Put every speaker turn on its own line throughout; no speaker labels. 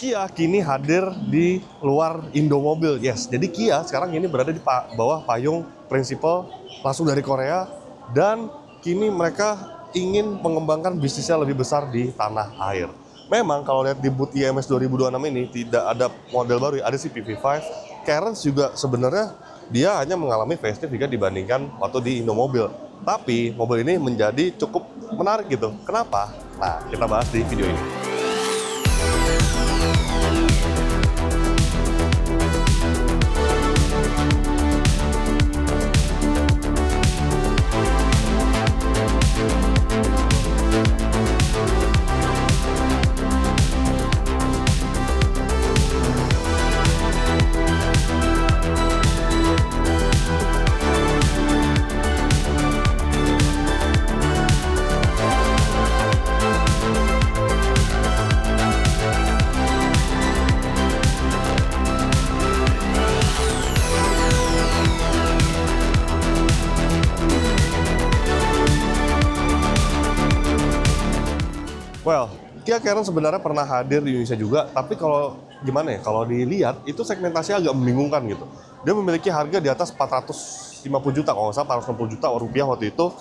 Kia kini hadir di luar Indomobil, yes. Jadi Kia sekarang ini berada di bawah payung prinsipal langsung dari Korea, dan kini mereka ingin mengembangkan bisnisnya lebih besar di tanah air. Memang kalau lihat di booth IMS 2026 ini tidak ada model baru, ada si PV5. Cairns juga sebenarnya dia hanya mengalami facelift jika dibandingkan waktu di Indomobil. Tapi mobil ini menjadi cukup menarik gitu. Kenapa? Nah, kita bahas di video ini. Well, Kia Carens sebenarnya pernah hadir di Indonesia juga, tapi kalau gimana ya, kalau dilihat itu segmentasinya agak membingungkan gitu. Dia memiliki harga di atas 450 juta, kalau nggak salah 460 juta rupiah waktu itu,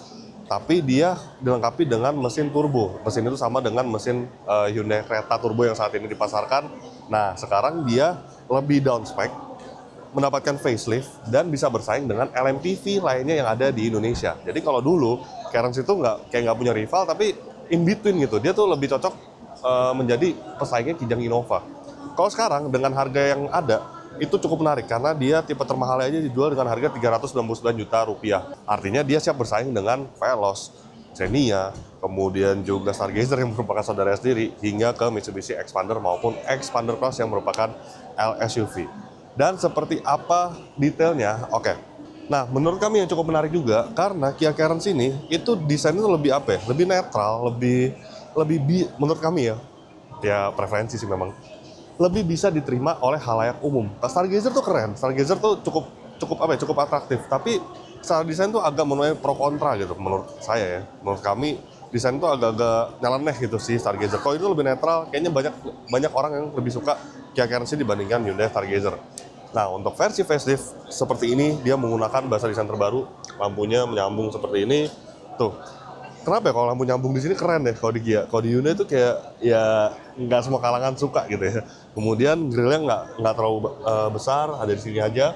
tapi dia dilengkapi dengan mesin turbo. Mesin itu sama dengan mesin Hyundai Creta turbo yang saat ini dipasarkan. Nah, sekarang dia lebih down spec, mendapatkan facelift, dan bisa bersaing dengan LMPV lainnya yang ada di Indonesia. Jadi kalau dulu, Carens itu nggak punya rival, tapi in between gitu, dia tuh lebih cocok menjadi pesaingnya Kijang Innova. Kalau sekarang dengan harga yang ada, itu cukup menarik karena dia tipe termahalnya aja dijual dengan harga 399 juta rupiah. Artinya dia siap bersaing dengan Veloz, Xenia, kemudian juga Stargazer yang merupakan saudara sendiri, hingga ke Mitsubishi Xpander maupun Xpander Cross yang merupakan LSUV. Dan seperti apa detailnya? Oke. Nah, menurut kami yang cukup menarik juga, karena Kia Carens ini, itu desainnya lebih apa ya? Lebih netral, menurut kami ya preferensi sih memang, lebih bisa diterima oleh khalayak umum. Stargazer tuh keren, Stargazer tuh cukup atraktif, tapi secara desain tuh agak menuai pro kontra gitu, menurut saya ya. Menurut kami, desain tuh agak-agak nyeleneh gitu sih Stargazer. Kalau itu lebih netral, kayaknya banyak orang yang lebih suka Kia Carens ini dibandingkan Hyundai Stargazer. Nah, untuk versi facelift seperti ini, dia menggunakan bahasa desain terbaru, lampunya menyambung seperti ini. Tuh, kenapa ya kalau lampu nyambung di sini keren deh kalau di Kia. Kalau di Hyundai itu kayak ya nggak semua kalangan suka gitu ya. Kemudian grillnya nggak terlalu besar, ada di sini aja.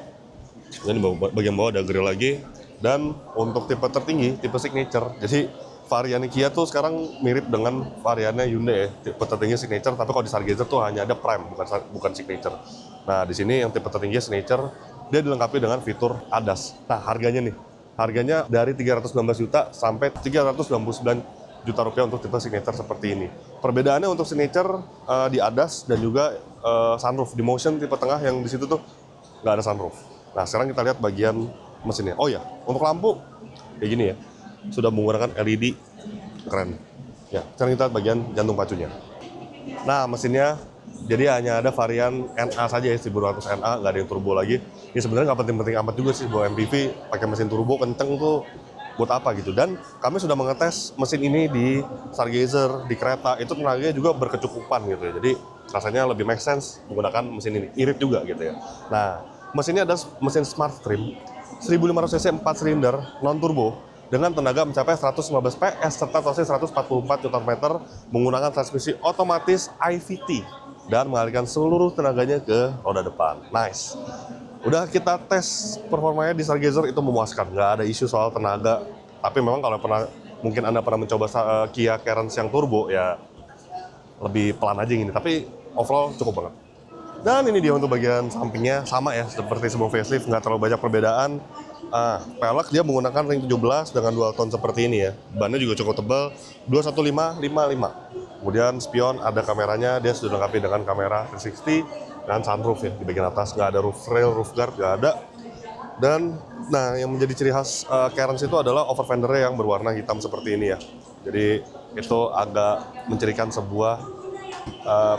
Dan di bagian bawah ada grill lagi. Dan untuk tipe tertinggi, tipe signature. Jadi variannya Kia tuh sekarang mirip dengan variannya Hyundai ya. Tipe tertinggi signature, tapi kalau di Stargazer tuh hanya ada prime, bukan signature. Nah, di sini yang tipe tertinggi signature, dia dilengkapi dengan fitur ADAS. Nah, harganya dari 319 juta sampai 399 juta rupiah untuk tipe signature seperti ini. Perbedaannya untuk signature di ADAS dan juga sunroof. Di Motion tipe tengah yang di situ tuh nggak ada sunroof. Nah, sekarang kita lihat bagian mesinnya. Oh ya, untuk lampu kayak gini ya. Sudah menggunakan LED, keren. Ya, sekarang kita lihat bagian jantung pacunya. Nah, mesinnya jadi hanya ada varian NA saja ya, 1200 NA, nggak ada yang turbo lagi. Ya sebenarnya nggak penting-penting amat juga sih, bawa MPV pakai mesin turbo kenceng tuh buat apa gitu. Dan kami sudah mengetes mesin ini di Stargazer, di Creta, itu tenaganya juga berkecukupan gitu ya. Jadi rasanya lebih make sense menggunakan mesin ini, irit juga gitu ya. Nah, mesinnya ada mesin Smart Stream, 1500 cc 4 silinder, non turbo, dengan tenaga mencapai 115 PS serta torsi 144 Nm menggunakan transmisi otomatis IVT dan mengalihkan seluruh tenaganya ke roda depan. Nice. Udah kita tes performanya di Stargazer, itu memuaskan, nggak ada isu soal tenaga. Tapi memang kalau mungkin Anda pernah mencoba Kia Carens yang turbo ya lebih pelan aja gini, tapi overall cukup banget. Dan ini dia untuk bagian sampingnya, sama ya seperti sebelum facelift, nggak terlalu banyak perbedaan. Pelek dia menggunakan ring 17 dengan dual tone seperti ini ya. Bannya juga cukup tebal, 215/55. Kemudian spion ada kameranya, dia sudah dilengkapi dengan kamera 360 dan sunroof ya di bagian atas, nggak ada roof rail, roof guard nggak ada. Dan nah yang menjadi ciri khas Carens itu adalah over fendernya yang berwarna hitam seperti ini ya. Jadi itu agak mencirikan sebuah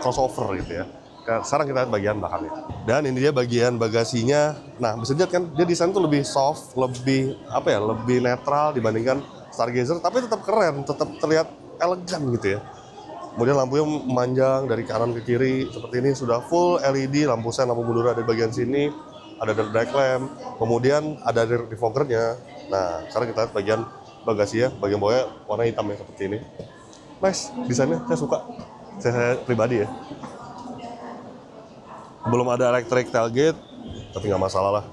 crossover gitu ya. Sekarang kita lihat bagian belakangnya. Dan ini dia bagian bagasinya. Nah, bisa dilihat kan dia desain tuh lebih soft, lebih netral dibandingkan Stargazer, tapi tetap keren, tetap terlihat elegan gitu ya. Kemudian lampunya memanjang dari kanan ke kiri seperti ini, sudah full LED, lampu sen, lampu mundur ada di bagian sini, ada dark lamp, kemudian ada defoggernya. Nah, sekarang kita lihat bagian bagasi ya, bagian bawahnya warna hitam ya seperti ini. Nice, desainnya saya suka, saya pribadi ya. Belum ada electric tailgate, tapi nggak masalah lah.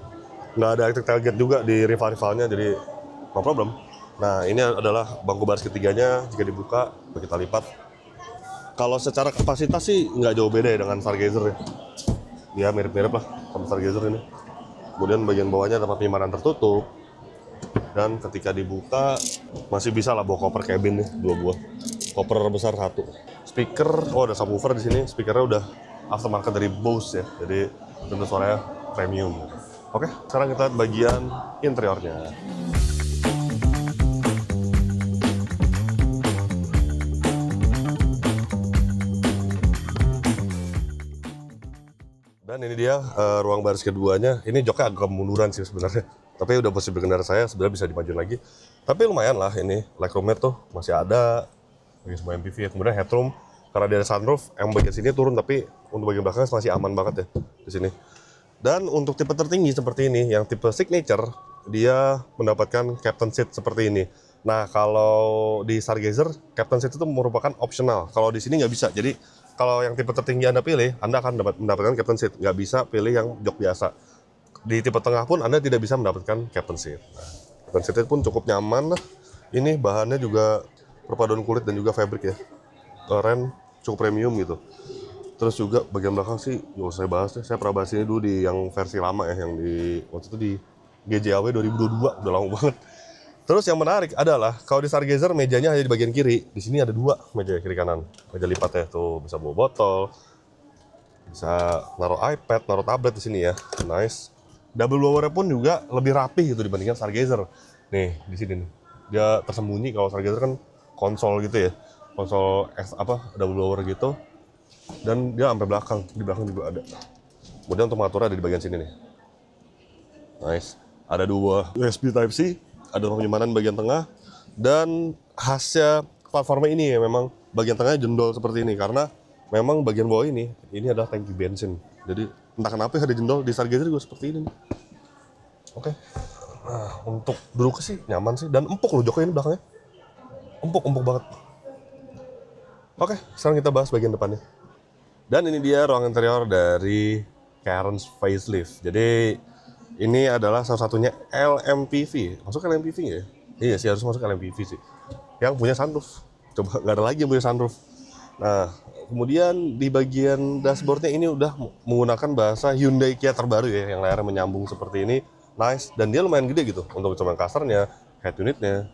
Nggak ada electric tailgate juga di rival-rivalnya, jadi no problem. Nah, ini adalah bangku baris ketiganya, jika dibuka, kita lipat. Kalau secara kapasitas sih nggak jauh beda ya dengan Stargazer ya. Ya mirip-mirip lah sama Stargazer ini. Kemudian bagian bawahnya tempat penyimpanan tertutup. Dan ketika dibuka masih bisa lah bawa koper cabin nih, 2 buah. Koper besar 1. Speaker, oh ada subwoofer di sini. Speakernya udah aftermarket dari Bose ya. Jadi tentu suaranya premium. Oke, sekarang kita lihat bagian interiornya. Dan ini dia ruang baris keduanya. Ini joknya agak kemunduran sih sebenarnya. Tapi udah posisi berkendara saya sebenarnya bisa dimajuin lagi. Tapi lumayan lah ini. Legroomnya tuh masih ada. Bagi semua MPV ya. Kemudian headroom karena dia ada sunroof, yang bagian sini turun tapi untuk bagian belakang masih aman banget ya di sini. Dan untuk tipe tertinggi seperti ini, yang tipe signature, dia mendapatkan captain seat seperti ini. Nah, kalau di Stargazer, captain seat itu merupakan optional. Kalau di sini nggak bisa. Jadi kalau yang tipe tertinggi Anda pilih, Anda akan mendapatkan captain seat. Nggak bisa pilih yang jok biasa. Di tipe tengah pun Anda tidak bisa mendapatkan captain seat. Nah, captain seat pun cukup nyaman lah. Ini bahannya juga perpaduan kulit dan juga fabric ya. Keren, cukup premium gitu. Terus juga bagian belakang sih, nggak usah saya bahas deh. Saya pernah bahas ini dulu di yang versi lama ya, yang di waktu itu di GJAW 2022, udah lama banget. Terus yang menarik adalah kalau di Stargazer mejanya hanya di bagian kiri. Di sini ada 2 meja kiri kanan. Meja lipat ya, tuh bisa bawa botol, bisa naruh iPad, naruh tablet di sini ya. Nice. Double blower pun juga lebih rapi gitu dibandingkan Stargazer. Nih di sini nih, dia tersembunyi. Kalau Stargazer kan konsol gitu ya, konsol double blower gitu. Dan dia sampai belakang, di belakang juga ada. Kemudian untuk motornya ada di bagian sini nih. Nice. Ada 2 USB Type-C, ada penyimpanan bagian tengah, dan khasnya platformnya ini ya memang bagian tengahnya jendol seperti ini karena memang bagian bawah ini adalah tangki bensin. Jadi entah kenapa ada jendol di Stargazer juga seperti ini. Oke. Nah, untuk duduk sih nyaman sih dan empuk loh joknya ini belakangnya. Empuk banget. Oke, sekarang kita bahas bagian depannya. Dan ini dia ruang interior dari Karen's facelift. Jadi ini adalah salah satunya LMPV. Masuk LMPV nggak ya? Iya sih, harus masuk LMPV sih. Yang punya sunroof. Coba nggak ada lagi yang punya sunroof. Nah, kemudian di bagian dashboardnya ini udah menggunakan bahasa Hyundai Kia terbaru ya, yang layarnya menyambung seperti ini. Nice, dan dia lumayan gede gitu untuk kecepatan kasarnya, head unitnya.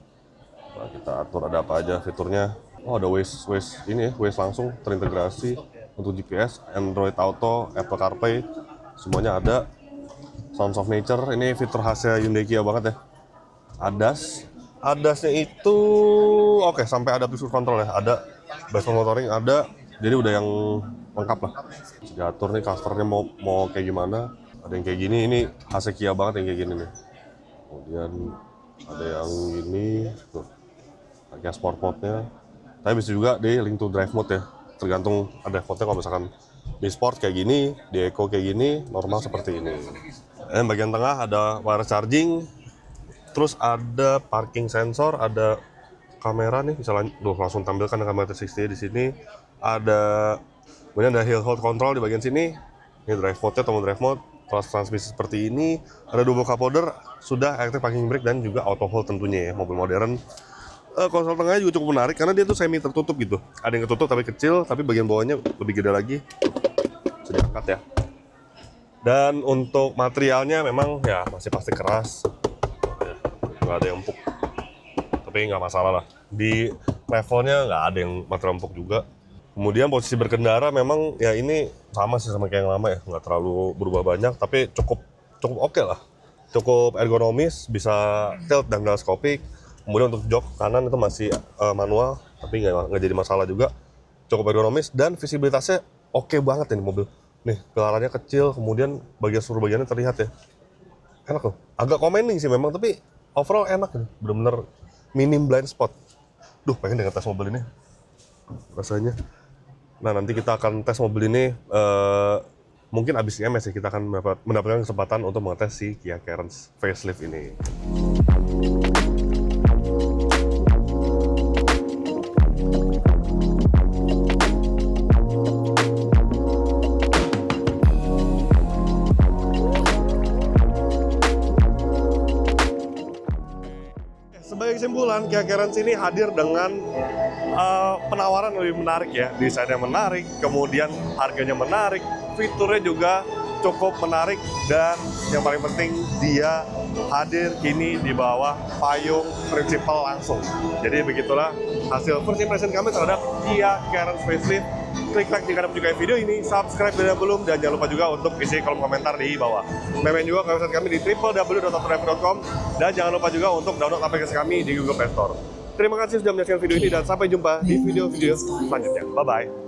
Nah, kita atur ada apa aja fiturnya. Oh, ada Waze ini ya, Waze langsung terintegrasi untuk GPS, Android Auto, Apple CarPlay, semuanya ada. Sounds of Nature, ini fitur khasnya Hyundai Kia banget ya. ADAS-nya itu oke, sampai ada cruise control ya, ada basement motoring ada, jadi udah yang lengkap lah. Diatur nih clusternya mau kayak gimana, ada yang kayak gini, ini khasnya Kia banget yang kayak gini nih. Kemudian ada yang ini, tuh, pakai sport mode-nya. Tapi bisa juga di link to drive mode ya, tergantung ada mode-nya. Kalau misalkan di sport kayak gini, di eco kayak gini, normal seperti ini. Dan bagian tengah ada wireless charging, terus ada parking sensor, ada kamera nih, bisa langsung tampilkan kamera 360 di sini. Kemudian ada hill hold control di bagian sini. Ini drive mode-nya, tombol drive mode, transmisi seperti ini. Ada double cup holder, sudah electric parking brake dan juga auto hold tentunya ya, mobil modern. Konsol tengahnya juga cukup menarik karena dia tuh semi tertutup gitu. Ada yang ketutup tapi kecil, tapi bagian bawahnya lebih gede lagi. Bisa diangkat ya. Dan untuk materialnya memang ya masih plastik keras. Nggak ada yang empuk. Tapi nggak masalah lah. Di levelnya nggak ada yang material empuk juga. Kemudian posisi berkendara memang ya ini sama sih sama kayak yang lama ya. Nggak terlalu berubah banyak, tapi cukup oke lah. Cukup ergonomis, bisa tilt dan teleskopik. Kemudian untuk jok kanan itu masih manual, tapi nggak jadi masalah juga. Cukup ergonomis dan visibilitasnya oke banget ini mobil. Nih, gelarannya kecil, kemudian seluruh bagiannya terlihat ya. Enak loh. Agak commenting sih memang, tapi overall enak nih. Bener-bener minim blind spot. Duh, pengen dengan tes mobil ini rasanya. Nah, nanti kita akan tes mobil ini, mungkin abis IMS ya, kita akan mendapatkan kesempatan untuk mengetes si Kia Carens facelift ini. Sebagai kesimpulan, Kia Carens ini hadir dengan penawaran lebih menarik ya, desainnya menarik, kemudian harganya menarik, fiturnya juga cukup menarik, dan yang paling penting dia hadir kini di bawah payung prinsipal langsung. Jadi begitulah hasil first impression kami terhadap Kia Carens facelift. Klik like jika Anda menyukai video ini, subscribe bila belum, dan jangan lupa juga untuk isi kolom komentar di bawah. Main juga ke website kami di www.autodriver.com, dan jangan lupa juga untuk download aplikasi kami di Google Play Store. Terima kasih sudah menyaksikan video ini, dan sampai jumpa di video-video selanjutnya. Bye-bye.